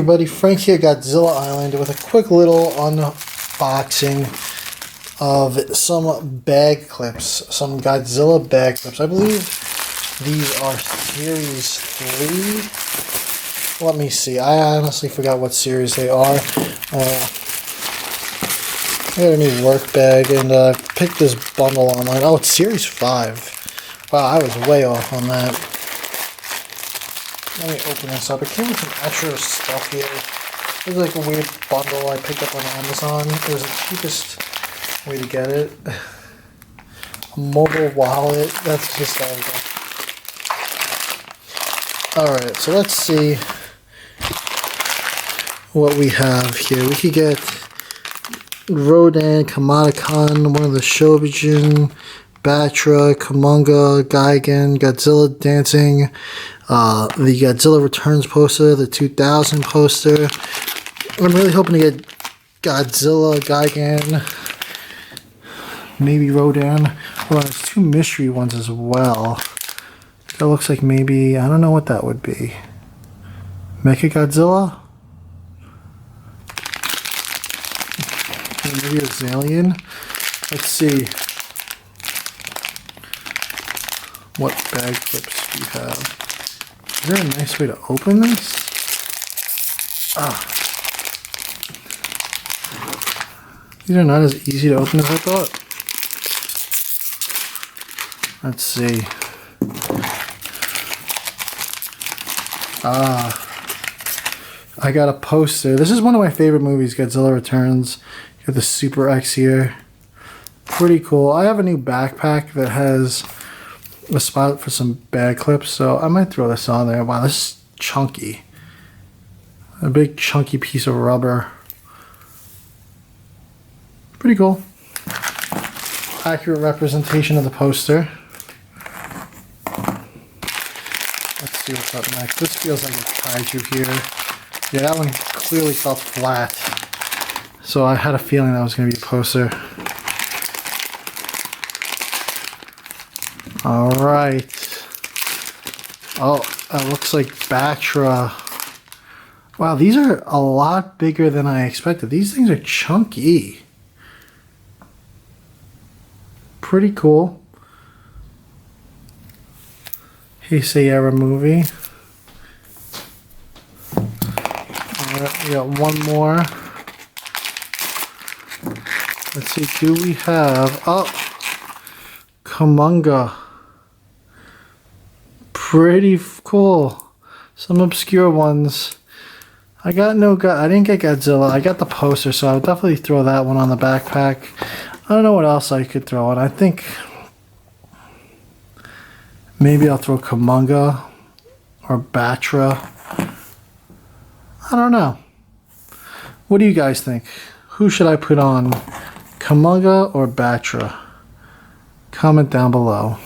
everybody, Frank here, Godzilla Island, with a quick little unboxing of some bag clips, some Godzilla bag clips. I believe these are Series 3. Let me see, I honestly forgot what series they are. I got a new work bag and picked this bundle online. Oh, it's Series 5. Wow, I was way off on that. Let me open this up. It came with some extra stuff here. It was like a weird bundle I picked up on Amazon. It was the cheapest way to get it. A mobile wallet. That's just all. Alright, so let's see what we have here. We could get Rodan, Kamadakan, one of the Shobijin, Batra, Kamunga, Gigan, Godzilla Dancing, the Godzilla Returns poster, the 2000 poster. I'm really hoping to get Godzilla, Gigan, maybe Rodan. Well, there's two mystery ones as well. That looks like maybe, I don't know what that would be. Mechagodzilla? Maybe a Zillion? Let's see. What bag clips do you have? Is there a nice way to open this? These are not as easy to open as I thought. Let's see. I got a poster. This is one of my favorite movies, Godzilla Returns. You have the Super X here. Pretty cool. I have a new backpack that has a spot for some bag clips, so I might throw this on there. Wow, this is chunky. A big chunky piece of rubber. Pretty cool. Accurate representation of the poster. Let's see what's up next. This feels like a kaiju here. Yeah, that one clearly felt flat. So I had a feeling that was going to be a poster. Alright. Oh, it looks like Batra. Wow, these are a lot bigger than I expected. These things are chunky. Pretty cool. Heisei Era movie. Alright, we got one more. Let's see, do we have... Oh! Kamunga. Pretty cool. Some obscure ones. I didn't get Godzilla. I got the poster, so I'll definitely throw that one on the backpack. I don't know what else I could throw on. I think maybe I'll throw Kamunga or Batra. I don't know. What do you guys think? Who should I put on? Kamunga or Batra? Comment down below.